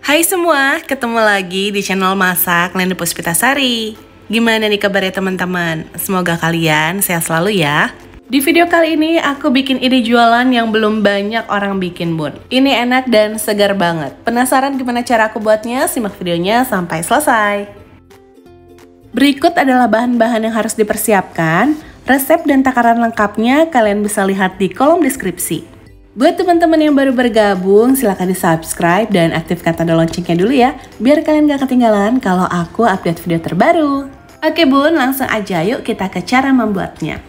Hai semua, ketemu lagi di channel Masak Leni Puspitasari. Gimana nih kabarnya teman-teman? Semoga kalian sehat selalu ya. Di video kali ini aku bikin ide jualan yang belum banyak orang bikin bun. Ini enak dan segar banget. Penasaran gimana cara aku buatnya? Simak videonya sampai selesai. Berikut adalah bahan-bahan yang harus dipersiapkan. Resep dan takaran lengkapnya kalian bisa lihat di kolom deskripsi. Buat teman-teman yang baru bergabung, silahkan di subscribe dan aktifkan tanda loncengnya dulu ya, biar kalian gak ketinggalan kalau aku update video terbaru. Oke bun, langsung aja yuk kita ke cara membuatnya.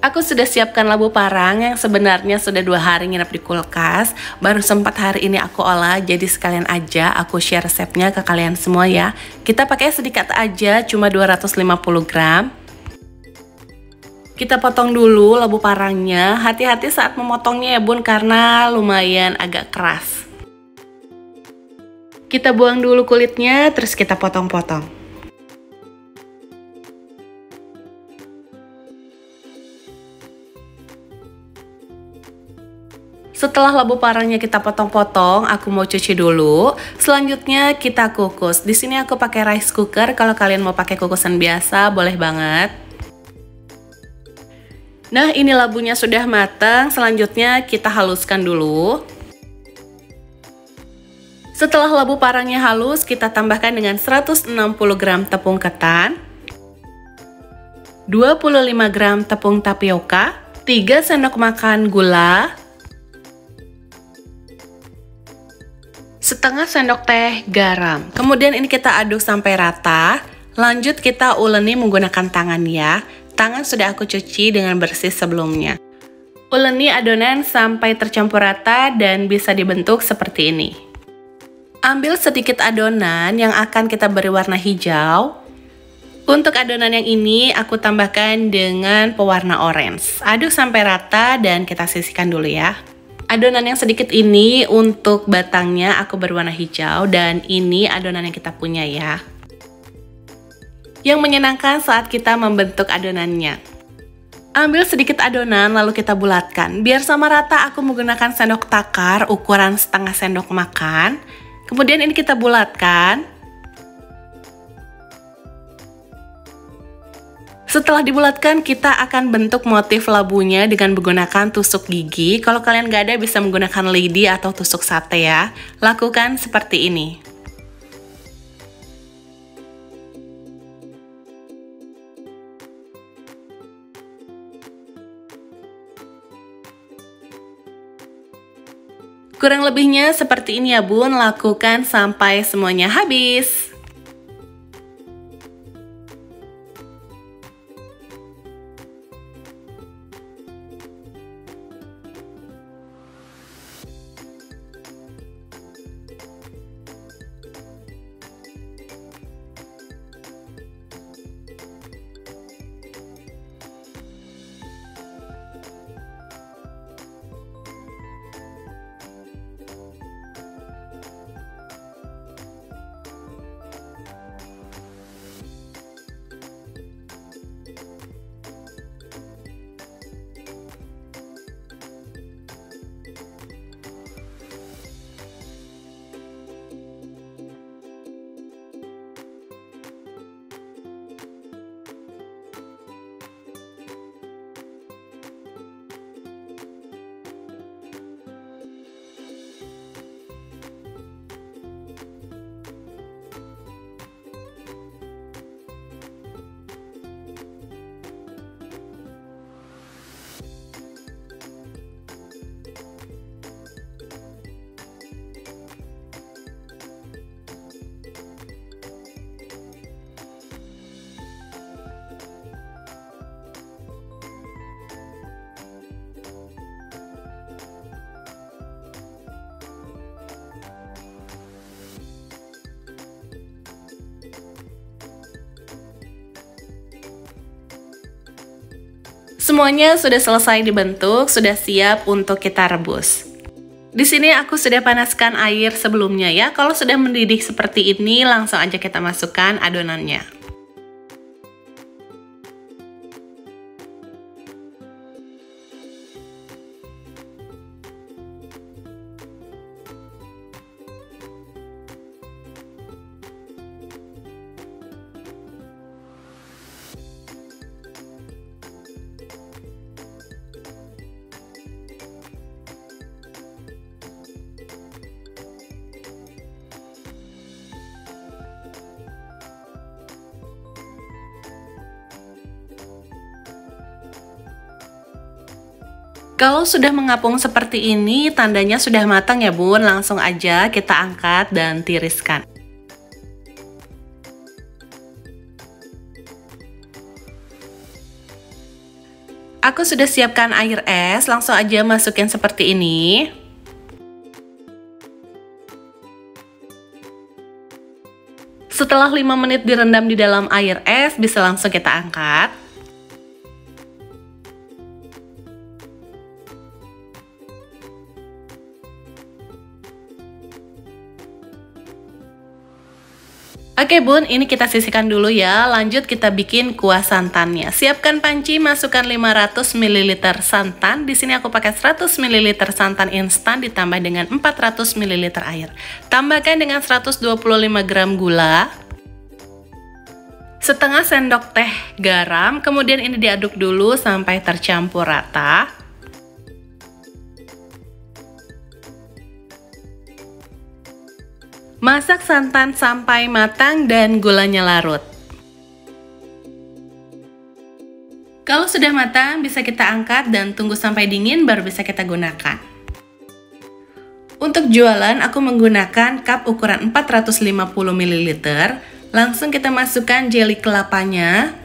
Aku sudah siapkan labu parang yang sebenarnya sudah 2 hari nginep di kulkas. Baru sempat hari ini aku olah, jadi sekalian aja aku share resepnya ke kalian semua ya. Kita pakai sedikit aja, cuma 250 gram. Kita potong dulu labu parangnya, hati-hati saat memotongnya ya bun karena lumayan agak keras. Kita buang dulu kulitnya, terus kita potong-potong. Setelah labu parangnya kita potong-potong, aku mau cuci dulu. Selanjutnya kita kukus. Di sini aku pakai rice cooker, kalau kalian mau pakai kukusan biasa boleh banget. Nah, ini labunya sudah matang, selanjutnya kita haluskan dulu. Setelah labu parangnya halus, kita tambahkan dengan 160 gram tepung ketan, 25 gram tepung tapioka, 3 sendok makan gula, setengah sendok teh garam. Kemudian ini kita aduk sampai rata. Lanjut kita uleni menggunakan tangan ya. Tangan sudah aku cuci dengan bersih sebelumnya. Uleni adonan sampai tercampur rata dan bisa dibentuk seperti ini. Ambil sedikit adonan yang akan kita beri warna hijau. Untuk adonan yang ini aku tambahkan dengan pewarna orange. Aduk sampai rata dan kita sisihkan dulu ya. Adonan yang sedikit ini untuk batangnya aku berwarna hijau dan ini adonan yang kita punya ya. Yang menyenangkan saat kita membentuk adonannya. Ambil sedikit adonan lalu kita bulatkan. Biar sama rata aku menggunakan sendok takar ukuran setengah sendok makan. Kemudian ini kita bulatkan. Setelah dibulatkan kita akan bentuk motif labunya dengan menggunakan tusuk gigi. Kalau kalian gak ada bisa menggunakan lidi atau tusuk sate ya. Lakukan seperti ini. Kurang lebihnya seperti ini ya bun, lakukan sampai semuanya habis. Semuanya sudah selesai dibentuk, sudah siap untuk kita rebus. Di sini aku sudah panaskan air sebelumnya ya. Kalau sudah mendidih seperti ini, langsung aja kita masukkan adonannya. Kalau sudah mengapung seperti ini, tandanya sudah matang ya bun. Langsung aja kita angkat dan tiriskan. Aku sudah siapkan air es, langsung aja masukin seperti ini. Setelah 5 menit direndam di dalam air es, bisa langsung kita angkat. Oke bun, ini kita sisihkan dulu ya. Lanjut kita bikin kuah santannya. Siapkan panci, masukkan 500 ml santan. Di sini aku pakai 100 ml santan instan ditambah dengan 400 ml air. Tambahkan dengan 125 gram gula. Setengah sendok teh garam, kemudian ini diaduk dulu sampai tercampur rata. Masak santan sampai matang dan gulanya larut. Kalau sudah matang, bisa kita angkat dan tunggu sampai dingin baru bisa kita gunakan. Untuk jualan, aku menggunakan cup ukuran 450 ml. Langsung kita masukkan jeli kelapanya.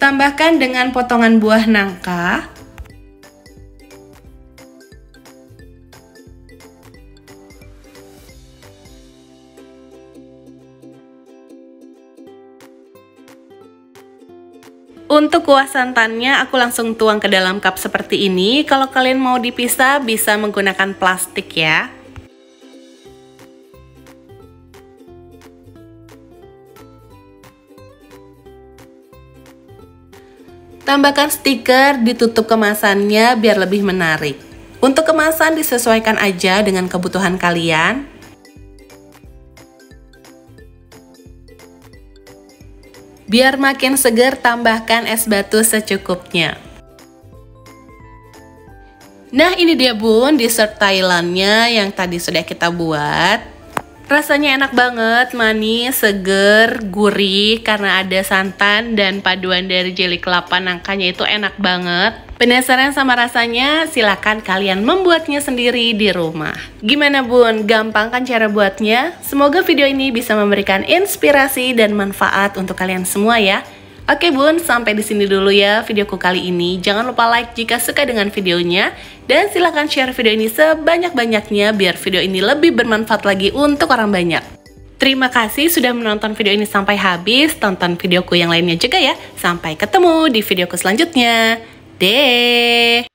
Tambahkan dengan potongan buah nangka. Untuk kuah santannya aku langsung tuang ke dalam cup seperti ini. Kalau kalian mau dipisah bisa menggunakan plastik ya. Tambahkan stiker, ditutup kemasannya biar lebih menarik. Untuk kemasan disesuaikan aja dengan kebutuhan kalian. Biar makin segar, tambahkan es batu secukupnya. Nah ini dia bun, dessert Thailandnya yang tadi sudah kita buat. Rasanya enak banget, manis, seger, gurih karena ada santan dan paduan dari jeli kelapa nangkanya itu enak banget. Penasaran sama rasanya? Silakan kalian membuatnya sendiri di rumah. Gimana bun? Gampang kan cara buatnya? Semoga video ini bisa memberikan inspirasi dan manfaat untuk kalian semua ya. Oke bun, sampai di sini dulu ya videoku kali ini. Jangan lupa like jika suka dengan videonya. Dan silahkan share video ini sebanyak-banyaknya biar video ini lebih bermanfaat lagi untuk orang banyak. Terima kasih sudah menonton video ini sampai habis. Tonton videoku yang lainnya juga ya. Sampai ketemu di videoku selanjutnya. Deh.